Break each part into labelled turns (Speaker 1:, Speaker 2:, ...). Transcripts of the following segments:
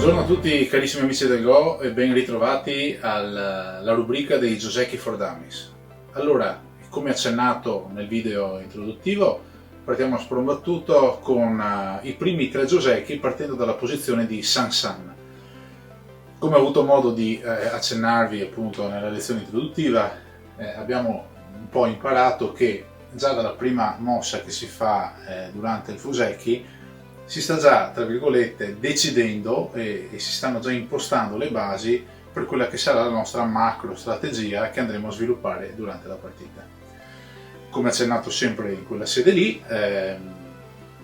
Speaker 1: Buongiorno a tutti carissimi amici del Go e ben ritrovati alla rubrica dei Joseki for Dummies. Allora, come accennato nel video introduttivo, partiamo a sprombattuto con i primi tre Joseki partendo dalla posizione di Sansan. Come ho avuto modo di accennarvi appunto nella lezione introduttiva, abbiamo un po' imparato che già dalla prima mossa che si fa durante il Fuseki si sta già, tra virgolette, decidendo e si stanno già impostando le basi per quella che sarà la nostra macro strategia che andremo a sviluppare durante la partita. Come accennato sempre in quella sede lì,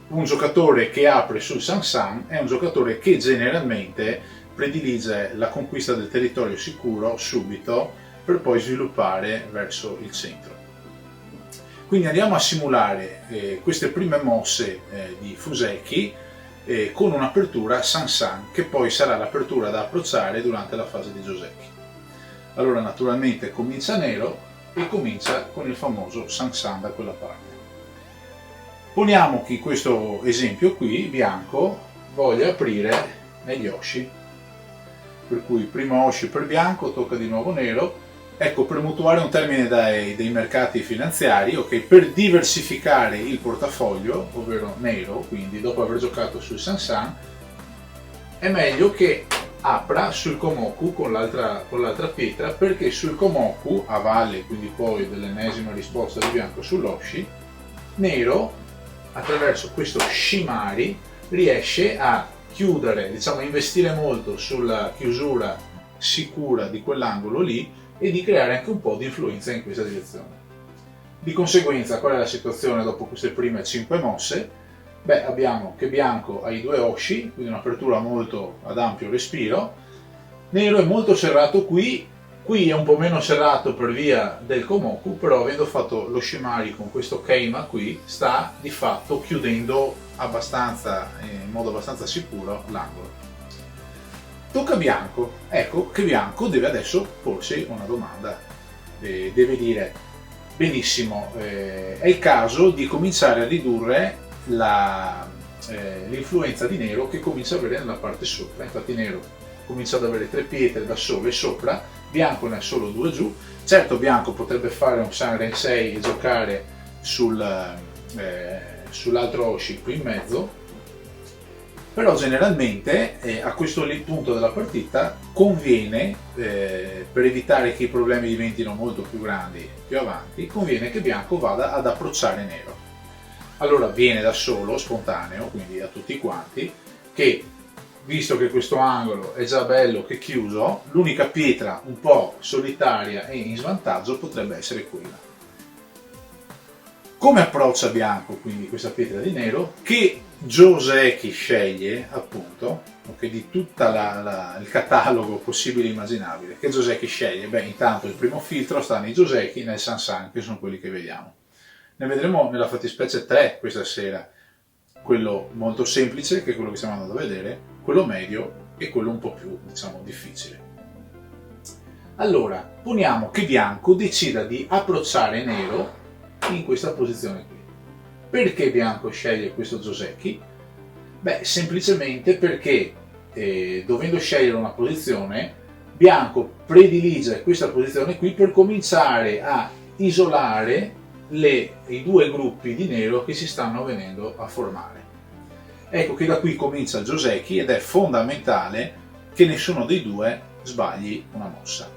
Speaker 1: un giocatore che apre sul Sansan è un giocatore che generalmente predilige la conquista del territorio sicuro subito per poi sviluppare verso il centro. Quindi andiamo a simulare queste prime mosse di Fuseki con un'apertura Sansan, che poi sarà l'apertura da approcciare durante la fase di Joseki. Allora naturalmente comincia nero e comincia con il famoso Sansan da quella parte. Poniamo che in questo esempio qui bianco voglia aprire negli Oshi, per cui primo Oshi per bianco, tocca di nuovo nero. Ecco, per mutuare un termine dei mercati finanziari, ok, per diversificare il portafoglio, ovvero nero, quindi dopo aver giocato sul Sansan, è meglio che apra sul Komoku con l'altra pietra, perché sul Komoku, a valle quindi poi dell'ennesima risposta di bianco sull'Oshi, nero, attraverso questo Shimari, riesce a chiudere, diciamo investire molto sulla chiusura sicura di quell'angolo lì, e di creare anche un po' di influenza in questa direzione. Di conseguenza, qual è la situazione dopo queste prime 5 mosse? Beh, abbiamo che bianco ha i due Oshi, quindi un'apertura molto ad ampio respiro, nero è molto serrato qui è un po' meno serrato per via del Komoku, però avendo fatto lo Shimari con questo Keima qui, sta di fatto chiudendo in modo abbastanza sicuro l'angolo. Tocca bianco, ecco che bianco deve adesso porsi una domanda, deve dire benissimo, è il caso di cominciare a ridurre l'influenza di nero che comincia ad avere nella parte sopra. Infatti nero comincia ad avere 3 pietre da sole sopra, bianco ne ha solo 2 giù. Certo bianco potrebbe fare un Sanren 6 e giocare sull'altro Oshi qui in mezzo, però generalmente a questo punto della partita conviene, per evitare che i problemi diventino molto più grandi più avanti, conviene che bianco vada ad approcciare nero. Allora viene da solo, spontaneo, quindi a tutti quanti, che visto che questo angolo è già bello che chiuso, l'unica pietra un po' solitaria e in svantaggio potrebbe essere quella. Come approccia bianco quindi questa pietra di nero? Che Joseki sceglie appunto, okay, di tutto il catalogo possibile e immaginabile. Che Joseki sceglie? Beh, intanto il primo filtro sta nei Joseki e nel Sansan, che sono quelli che vediamo. Ne vedremo nella fattispecie 3 questa sera, quello molto semplice, che è quello che stiamo andando a vedere, quello medio e quello un po' più, diciamo, difficile. Allora, poniamo che bianco decida di approcciare nero in questa posizione qui. Perché bianco sceglie questo Joseki? Beh, semplicemente perché dovendo scegliere una posizione, bianco predilige questa posizione qui per cominciare a isolare i due gruppi di nero che si stanno venendo a formare. Ecco che da qui comincia il Joseki ed è fondamentale che nessuno dei due sbagli una mossa.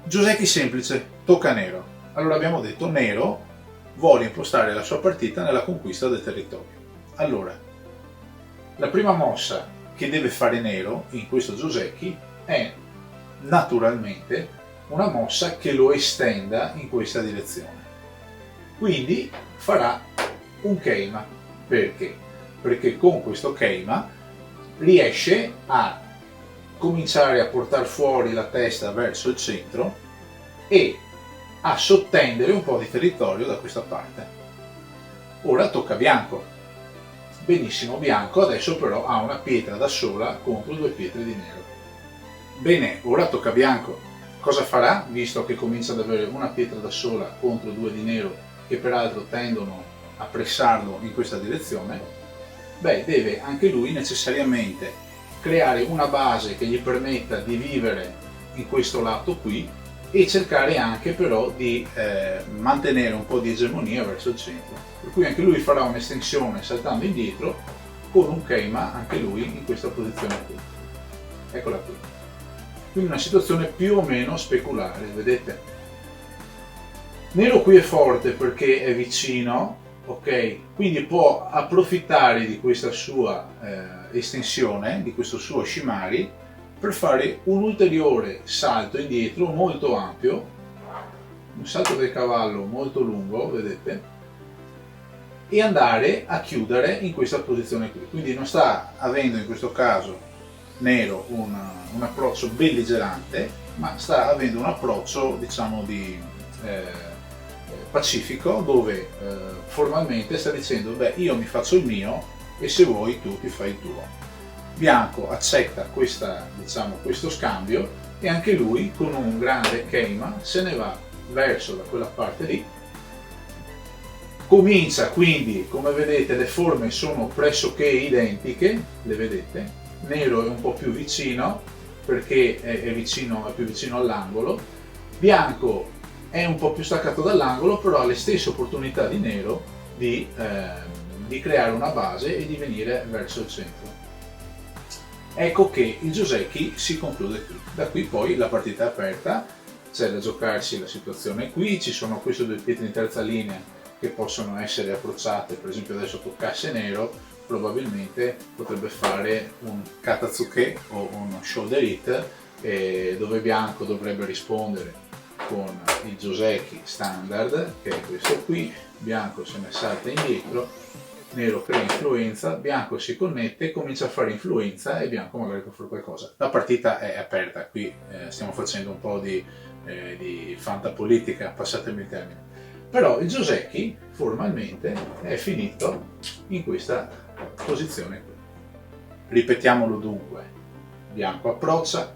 Speaker 1: Joseki semplice, tocca nero. Allora abbiamo detto nero vuole impostare la sua partita nella conquista del territorio. Allora, la prima mossa che deve fare nero in questo Joseki è naturalmente una mossa che lo estenda in questa direzione. Quindi farà un Keima. Perché? Perché con questo Keima riesce a cominciare a portare fuori la testa verso il centro e a sottendere un po' di territorio da questa parte. Ora tocca bianco. Benissimo, bianco adesso però ha una pietra da sola contro 2 pietre di nero. Bene, ora tocca bianco. Cosa farà, visto che comincia ad avere una pietra da sola contro 2 di nero che peraltro tendono a pressarlo in questa direzione? Beh, deve anche lui necessariamente creare una base che gli permetta di vivere in questo lato qui e cercare anche però di mantenere un po' di egemonia verso il centro. Per cui anche lui farà un'estensione saltando indietro con un Keima anche lui in questa posizione qui. Eccola qui. Quindi una situazione più o meno speculare, vedete? Nero qui è forte perché è vicino, ok? Quindi può approfittare di questa sua estensione, di questo suo Shimari, per fare un ulteriore salto indietro molto ampio, un salto del cavallo molto lungo, vedete? E andare a chiudere in questa posizione qui. Quindi non sta avendo in questo caso Nero un approccio belligerante, ma sta avendo un approccio, diciamo, di pacifico, dove formalmente sta dicendo: beh, io mi faccio il mio e se vuoi tu ti fai il tuo. Bianco accetta questo scambio e anche lui con un grande Keima se ne va verso da quella parte lì. Comincia quindi, come vedete, le forme sono pressoché identiche, le vedete? Nero è un po' più vicino perché è più vicino all'angolo, bianco è un po' più staccato dall'angolo, però ha le stesse opportunità di nero di creare una base e di venire verso il centro. Ecco che il Joseki si conclude qui. Da qui poi la partita è aperta, c'è da giocarsi la situazione qui, ci sono queste due pietre in terza linea che possono essere approcciate, per esempio adesso toccasse Nero, probabilmente potrebbe fare un Katatsuke o un Shoulder Hit, dove Bianco dovrebbe rispondere con il Joseki standard, che è questo qui. Bianco se ne salta indietro, Nero crea influenza, Bianco si connette, comincia a fare influenza e Bianco magari può fare qualcosa. La partita è aperta, qui stiamo facendo un po' di fantapolitica, passatemi il termine. Però il Joseki formalmente è finito in questa posizione qui. Ripetiamolo dunque: Bianco approccia,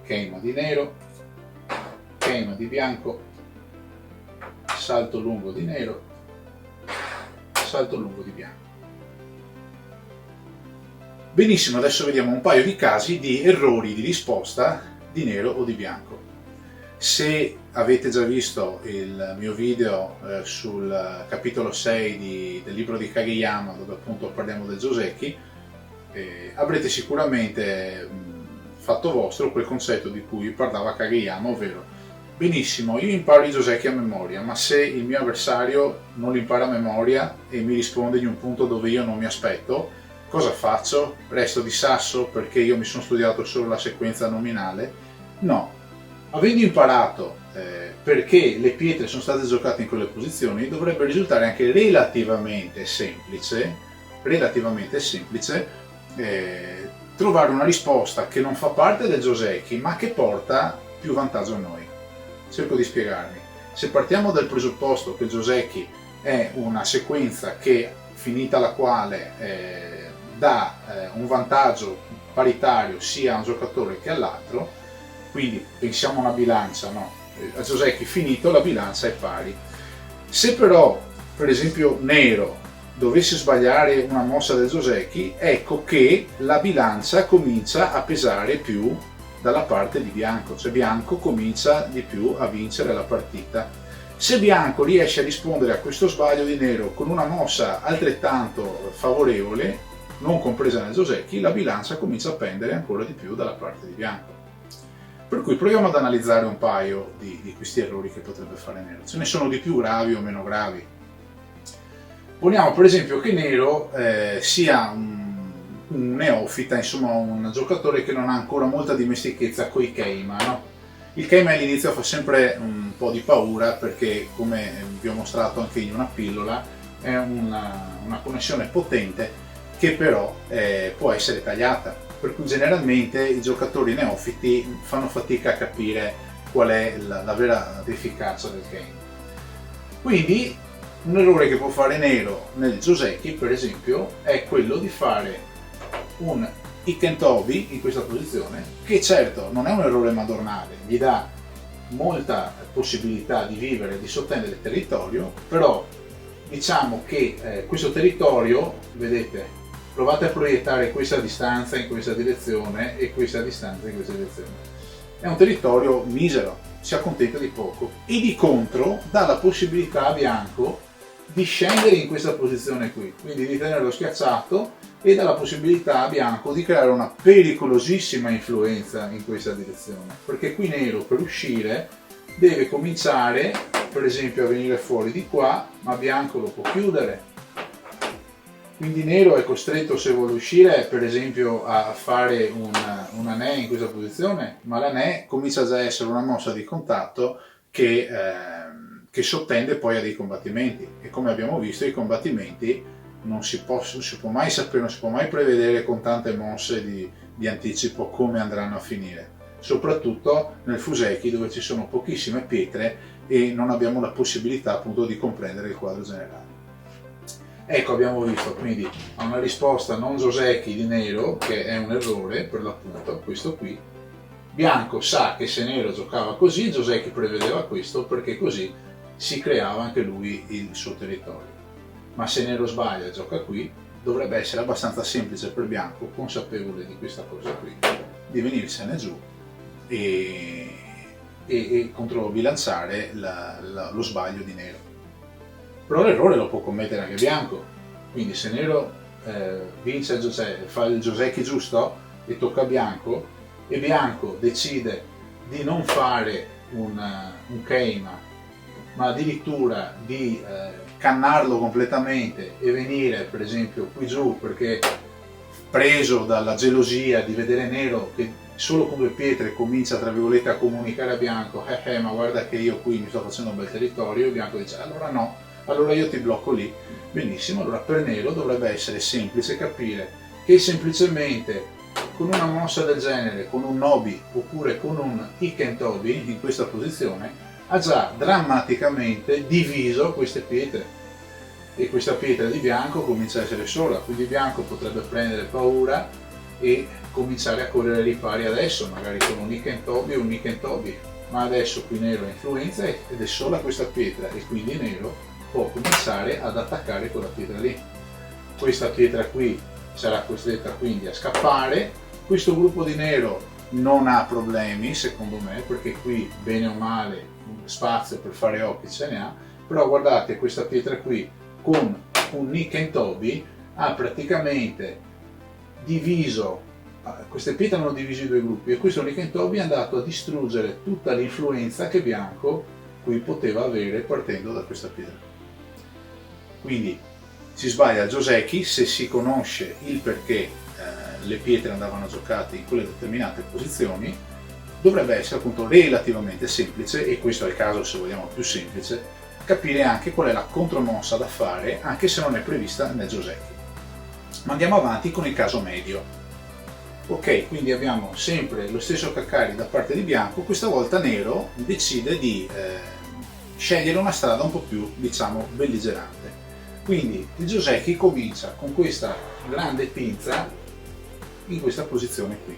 Speaker 1: Keima di Nero, Keima di Bianco, salto lungo di Nero, salto lungo di Bianco. Benissimo, adesso vediamo un paio di casi di errori di risposta di Nero o di Bianco. Se avete già visto il mio video sul capitolo 6 del libro di Kageyama, dove appunto parliamo del Joseki, avrete sicuramente fatto vostro quel concetto di cui parlava Kageyama, ovvero: benissimo, io imparo i Joseki a memoria, ma se il mio avversario non li impara a memoria e mi risponde di un punto dove io non mi aspetto, cosa faccio? Resto di sasso perché io mi sono studiato solo la sequenza nominale? No. Avendo imparato perché le pietre sono state giocate in quelle posizioni, dovrebbe risultare anche relativamente semplice trovare una risposta che non fa parte del Joseki, ma che porta più vantaggio a noi. Cerco di spiegarmi. Se partiamo dal presupposto che il Joseki è una sequenza che, finita la quale, dà un vantaggio paritario sia a un giocatore che all'altro, quindi pensiamo a una bilancia, no? A Joseki finito la bilancia è pari. Se però, per esempio, Nero dovesse sbagliare una mossa del Joseki, ecco che la bilancia comincia a pesare più dalla parte di Bianco, cioè Bianco comincia di più a vincere la partita. Se Bianco riesce a rispondere a questo sbaglio di Nero con una mossa altrettanto favorevole, non compresa nel Joseki, la bilancia comincia a pendere ancora di più dalla parte di Bianco. Per cui proviamo ad analizzare un paio di questi errori che potrebbe fare Nero. Ce ne sono di più gravi o meno gravi. Poniamo per esempio che Nero sia un neofita, insomma un giocatore che non ha ancora molta dimestichezza con i Keima, no? Il Keima all'inizio fa sempre un po' di paura perché, come vi ho mostrato anche in una pillola, è una connessione potente che però può essere tagliata. Per cui generalmente i giocatori neofiti fanno fatica a capire qual è la vera efficacia del game. Quindi un errore che può fare Nero nel Joseki, per esempio, è quello di fare un Ikentobi in questa posizione, che certo non è un errore madornale, gli dà molta possibilità di vivere, di sottendere il territorio, però diciamo che questo territorio, vedete, provate a proiettare questa distanza in questa direzione e questa distanza in questa direzione. È un territorio misero, si accontenta di poco e di contro dà la possibilità a bianco di scendere in questa posizione qui, quindi di tenerlo schiacciato, e dà la possibilità a bianco di creare una pericolosissima influenza in questa direzione, perché qui nero per uscire deve cominciare per esempio a venire fuori di qua, ma bianco lo può chiudere, quindi nero è costretto, se vuole uscire, per esempio a fare un anè in questa posizione, ma l'anè comincia già a essere una mossa di contatto che sottende poi a dei combattimenti, e come abbiamo visto i combattimenti non si può mai sapere, non si può mai prevedere con tante mosse di anticipo come andranno a finire, soprattutto nel Fuseki dove ci sono pochissime pietre e non abbiamo la possibilità appunto di comprendere il quadro generale. Ecco, abbiamo visto quindi a una risposta non Joseki di nero, che è un errore per l'appunto, questo qui. Bianco sa che se nero giocava così, Joseki prevedeva questo, perché così si creava anche lui il suo territorio. Ma se nero sbaglia e gioca qui, dovrebbe essere abbastanza semplice per bianco, consapevole di questa cosa qui, di venirsene giù e controbilanciare lo sbaglio di nero. Però l'errore lo può commettere anche bianco, quindi se nero vince fa il Joseki giusto e tocca a bianco, e bianco decide di non fare un Keima, ma addirittura di cannarlo completamente e venire per esempio qui giù, perché preso dalla gelosia di vedere nero che solo con 2 pietre comincia tra virgolette a comunicare a bianco ma guarda che io qui mi sto facendo un bel territorio, e bianco dice allora no, allora io ti blocco lì. Benissimo, allora per nero dovrebbe essere semplice capire che semplicemente con una mossa del genere, con un Nobi oppure con un Iken Tobi in questa posizione, ha già drammaticamente diviso queste pietre, e questa pietra di bianco comincia a essere sola, quindi bianco potrebbe prendere paura e cominciare a correre ai ripari adesso, magari con un Iken Tobi o un Iken Tobi, ma adesso qui nero ha influenza ed è sola questa pietra, e quindi nero può cominciare ad attaccare quella pietra lì. Questa pietra qui sarà costretta quindi a scappare. Questo gruppo di nero non ha problemi secondo me, perché qui bene o male spazio per fare occhi ce ne ha, però guardate questa pietra qui con un Niken Tobi ha praticamente diviso, queste pietre hanno diviso i 2 gruppi, e questo Niken Tobi è andato a distruggere tutta l'influenza che bianco qui poteva avere partendo da questa pietra. Quindi si sbaglia a Joseki se si conosce il perché le pietre andavano giocate in quelle determinate posizioni. Dovrebbe essere appunto relativamente semplice, e questo è il caso se vogliamo più semplice, capire anche qual è la contromossa da fare anche se non è prevista nel Joseki. Ma andiamo avanti con il caso medio. Ok, quindi abbiamo sempre lo stesso Kakkari da parte di bianco, questa volta nero decide di scegliere una strada un po' più, diciamo, belligerante. Quindi il Joseki comincia con questa grande pinza in questa posizione qui.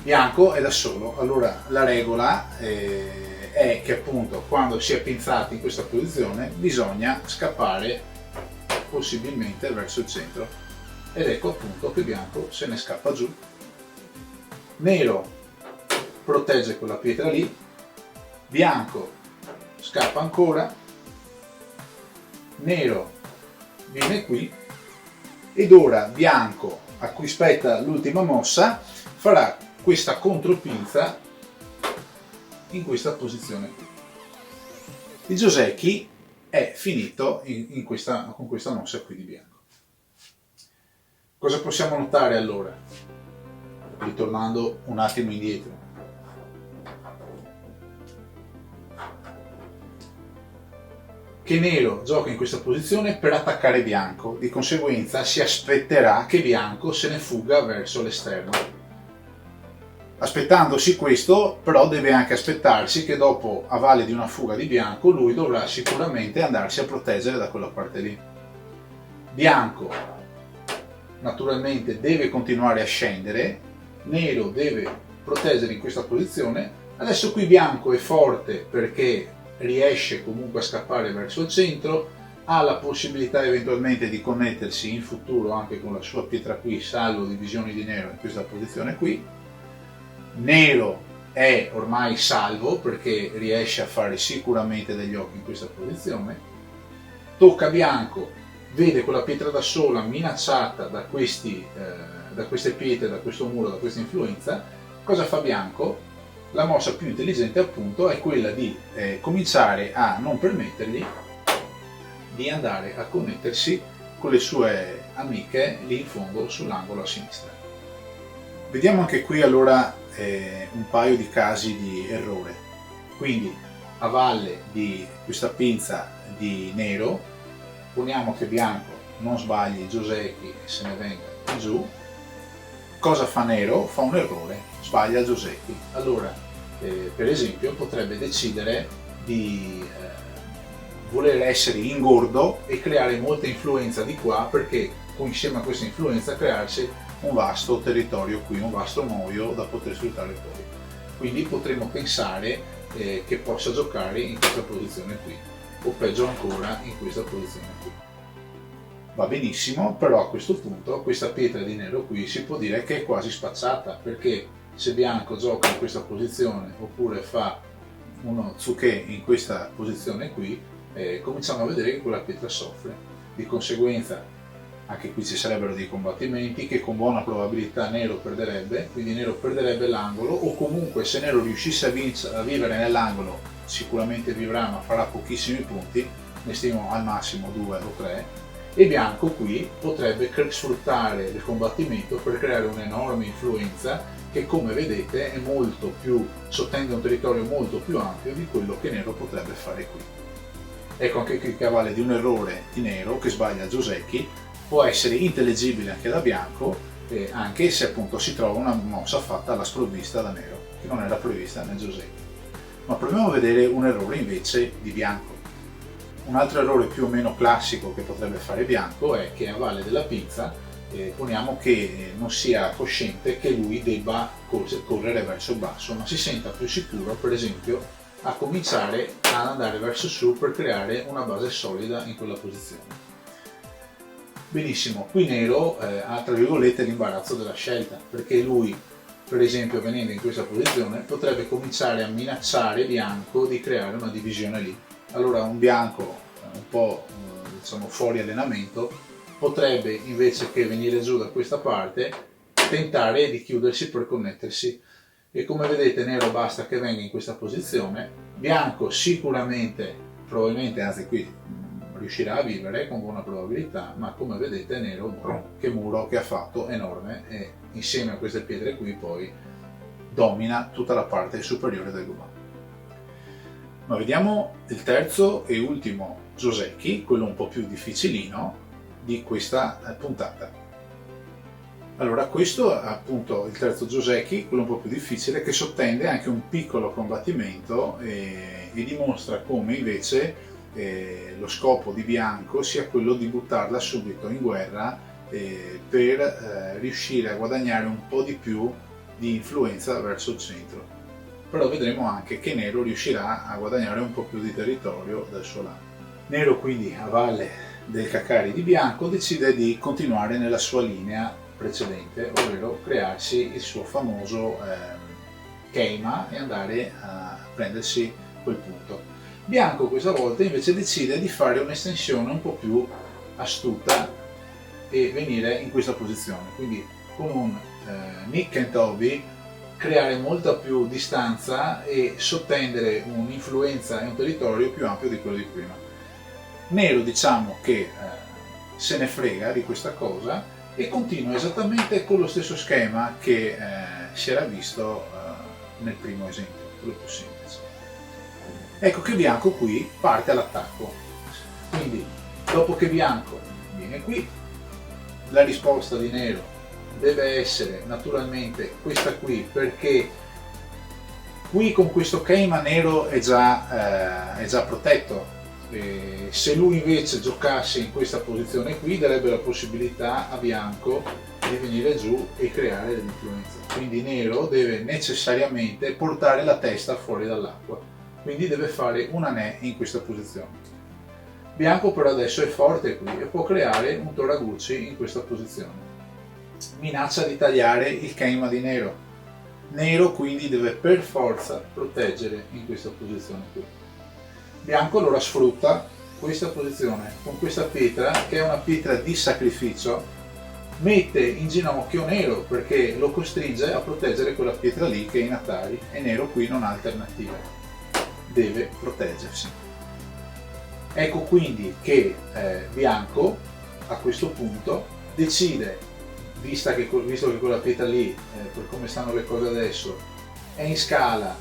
Speaker 1: Bianco è da solo, allora la regola è che appunto quando si è pinzati in questa posizione bisogna scappare possibilmente verso il centro, ed ecco appunto che bianco se ne scappa giù. Nero protegge quella pietra lì, bianco scappa ancora, nero viene qui, ed ora bianco, a cui spetta l'ultima mossa, farà questa contropinza in questa posizione qui. Il Joseki è finito con questa mossa qui di bianco. Cosa possiamo notare allora? Ritornando un attimo indietro. Che nero gioca in questa posizione per attaccare bianco, di conseguenza si aspetterà che bianco se ne fugga verso l'esterno. Aspettandosi questo, però deve anche aspettarsi che dopo, a valle di una fuga di bianco, lui dovrà sicuramente andarsi a proteggere da quella parte lì. Bianco naturalmente deve continuare a scendere, nero deve proteggere in questa posizione. Adesso qui bianco è forte perché riesce comunque a scappare verso il centro, ha la possibilità eventualmente di connettersi in futuro anche con la sua pietra qui, salvo divisioni di nero in questa posizione qui. Nero è ormai salvo perché riesce a fare sicuramente degli occhi in questa posizione. Tocca bianco, vede quella pietra da sola minacciata da queste pietre, da questo muro, da questa influenza. Cosa fa bianco? La mossa più intelligente appunto è quella di cominciare a non permettergli di andare a connettersi con le sue amiche lì in fondo sull'angolo a sinistra. Vediamo anche qui allora un paio di casi di errore. Quindi a valle di questa pinza di nero poniamo che bianco non sbagli Joseki e se ne venga giù. Cosa fa nero? Fa un errore, sbaglia Joseki. Allora per esempio potrebbe decidere di voler essere ingordo e creare molta influenza di qua, perché insieme a questa influenza crearsi un vasto territorio qui, un vasto nodo da poter sfruttare poi. Quindi potremmo pensare che possa giocare in questa posizione qui, o peggio ancora in questa posizione qui. Va benissimo, però a questo punto questa pietra di nero qui si può dire che è quasi spacciata, perché se bianco gioca in questa posizione oppure fa uno tsuke in questa posizione qui, cominciamo a vedere che quella pietra soffre. Di conseguenza anche qui ci sarebbero dei combattimenti che con buona probabilità nero perderebbe, quindi nero perderebbe l'angolo, o comunque se nero riuscisse a vivere nell'angolo sicuramente vivrà ma farà pochissimi punti, ne stimo al massimo 2 o 3, e bianco qui potrebbe sfruttare il combattimento per creare un'enorme influenza che, come vedete, è molto più, sottende un territorio molto più ampio di quello che nero potrebbe fare qui. Ecco anche qui che a valle di un errore di nero che sbaglia Joseki può essere intellegibile anche da bianco, anche se appunto si trova una mossa fatta alla sprovvista da nero, che non era prevista nel Joseki. Ma proviamo a vedere un errore invece di bianco. Un altro errore più o meno classico che potrebbe fare bianco è che a valle della pinza poniamo che non sia cosciente che lui debba correre verso il basso, ma si senta più sicuro, per esempio, a cominciare ad andare verso su per creare una base solida in quella posizione. Benissimo, qui nero ha tra virgolette l'imbarazzo della scelta, perché lui, per esempio, venendo in questa posizione potrebbe cominciare a minacciare bianco di creare una divisione lì. Allora un bianco un po' diciamo fuori allenamento potrebbe, invece che venire giù da questa parte, tentare di chiudersi per connettersi, e come vedete nero basta che venga in questa posizione, bianco sicuramente, probabilmente, anzi qui riuscirà a vivere con buona probabilità, ma come vedete nero, che muro che ha fatto, enorme, e insieme a queste pietre qui poi domina tutta la parte superiore del Goban. Ma vediamo il terzo e ultimo Joseki, quello un po' più difficilino di questa puntata. Allora questo è appunto il terzo Joseki, quello un po' più difficile, che sottende anche un piccolo combattimento e dimostra come invece lo scopo di bianco sia quello di buttarla subito in guerra per riuscire a guadagnare un po' di più di influenza verso il centro. Però vedremo anche che nero riuscirà a guadagnare un po' più di territorio dal suo lato. Nero quindi a valle del Kakari di bianco decide di continuare nella sua linea precedente, ovvero crearsi il suo famoso Keima e andare a prendersi quel punto. Bianco questa volta invece decide di fare un'estensione un po' più astuta e venire in questa posizione, quindi con un Nick and Toby creare molta più distanza e sottendere un'influenza e un territorio più ampio di quello di prima. Nero diciamo che se ne frega di questa cosa e continua esattamente con lo stesso schema che si era visto nel primo esempio, quello più semplice. Ecco che bianco qui parte all'attacco, quindi dopo che bianco viene qui, la risposta di nero deve essere naturalmente questa qui, perché qui con questo Keima nero è già protetto. E se lui invece giocasse in questa posizione qui darebbe la possibilità a bianco di venire giù e creare dell'influenza, quindi nero deve necessariamente portare la testa fuori dall'acqua, quindi deve fare un anè in questa posizione. Bianco però adesso è forte qui e può creare un Toraguchi in questa posizione. Minaccia di tagliare il Kenma di nero. Nero quindi deve per forza proteggere in questa posizione qui. Bianco allora sfrutta questa posizione con questa pietra, che è una pietra di sacrificio, mette in ginocchio nero perché lo costringe a proteggere quella pietra lì che è in Atari, e nero qui non ha alternative, deve proteggersi. Ecco quindi che bianco a questo punto decide, visto che quella pietra lì, per come stanno le cose adesso, è in scala,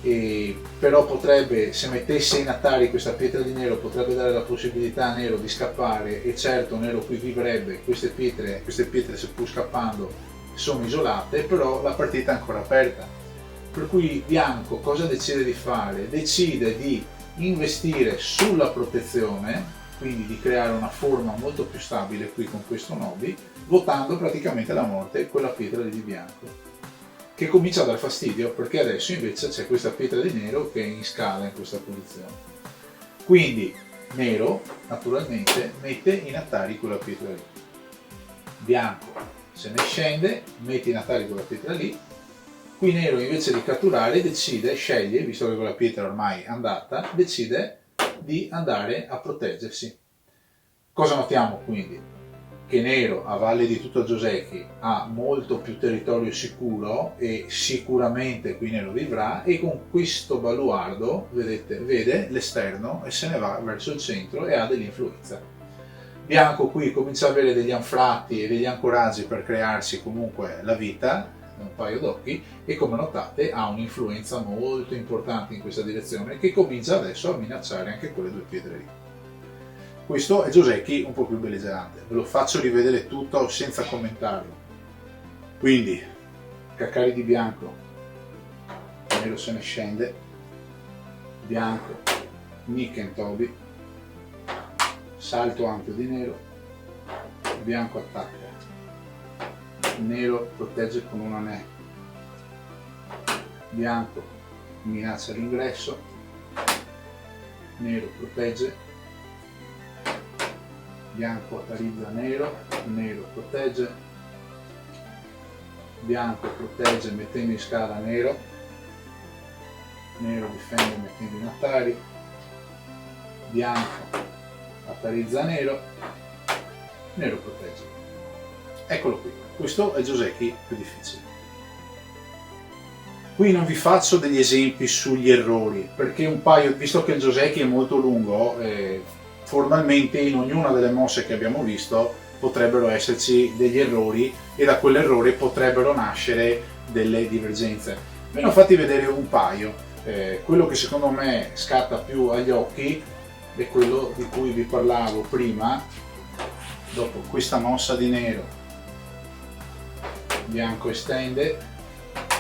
Speaker 1: e però potrebbe, se mettesse in Atari questa pietra di nero, potrebbe dare la possibilità a nero di scappare, e certo nero qui vivrebbe, queste pietre seppur scappando sono isolate, però la partita è ancora aperta. Per cui bianco cosa decide di fare? Decide di investire sulla protezione, quindi di creare una forma molto più stabile qui con questo Nobi, votando praticamente la morte quella pietra di bianco, che comincia a dar fastidio perché adesso invece c'è questa pietra di nero che è in scala in questa posizione. Quindi nero naturalmente mette in Atari quella pietra lì, bianco se ne scende, mette in Atari quella pietra lì. Qui nero invece di catturare sceglie, visto che quella pietra ormai è andata, decide di andare a proteggersi. Cosa notiamo quindi? Che nero a valle di tutto Joseki ha molto più territorio sicuro e sicuramente qui nero vivrà, e con questo baluardo vede l'esterno e se ne va verso il centro e ha dell'influenza. Bianco qui comincia ad avere degli anfratti e degli ancoraggi per crearsi comunque la vita, un paio d'occhi, e come notate ha un'influenza molto importante in questa direzione, che comincia adesso a minacciare anche quelle due pietre lì. Questo è Joseki un po' più belligerante, ve lo faccio rivedere tutto senza commentarlo. Quindi Kakkari di bianco, nero se ne scende, bianco Niken Tobi, salto ampio di nero, bianco attacca, nero protegge con un anè, bianco minaccia l'ingresso, nero protegge, bianco atarizza nero, nero protegge, bianco protegge mettendo in scala nero, nero difende mettendo in Atari, bianco atarizza nero, nero protegge. Eccolo qui, questo è Joseki più difficile. Qui non vi faccio degli esempi sugli errori, perché un paio, visto che il Joseki è molto lungo, formalmente in ognuna delle mosse che abbiamo visto potrebbero esserci degli errori, e da quell'errore potrebbero nascere delle divergenze. Ve ne ho fatti vedere un paio. Quello che secondo me scatta più agli occhi è quello di cui vi parlavo prima. Dopo questa mossa di nero, bianco estende,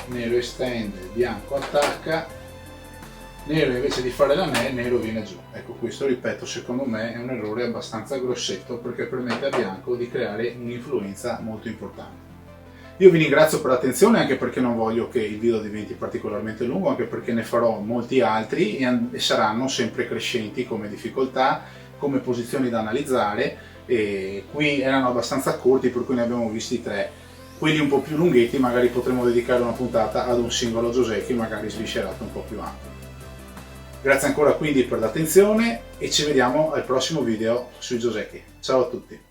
Speaker 1: nero estende, bianco attacca, nero invece di fare l'anè, nero viene giù. Ecco, questo, ripeto, secondo me è un errore abbastanza grossetto, perché permette a bianco di creare un'influenza molto importante. Io vi ringrazio per l'attenzione, anche perché non voglio che il video diventi particolarmente lungo, anche perché ne farò molti altri e saranno sempre crescenti come difficoltà, come posizioni da analizzare, e qui erano abbastanza corti per cui ne abbiamo visti 3. Quelli un po' più lunghetti magari potremo dedicare una puntata ad un singolo Joseki, magari sviscerato un po' più ampio. Grazie ancora quindi per l'attenzione e ci vediamo al prossimo video sui Joseki. Ciao a tutti!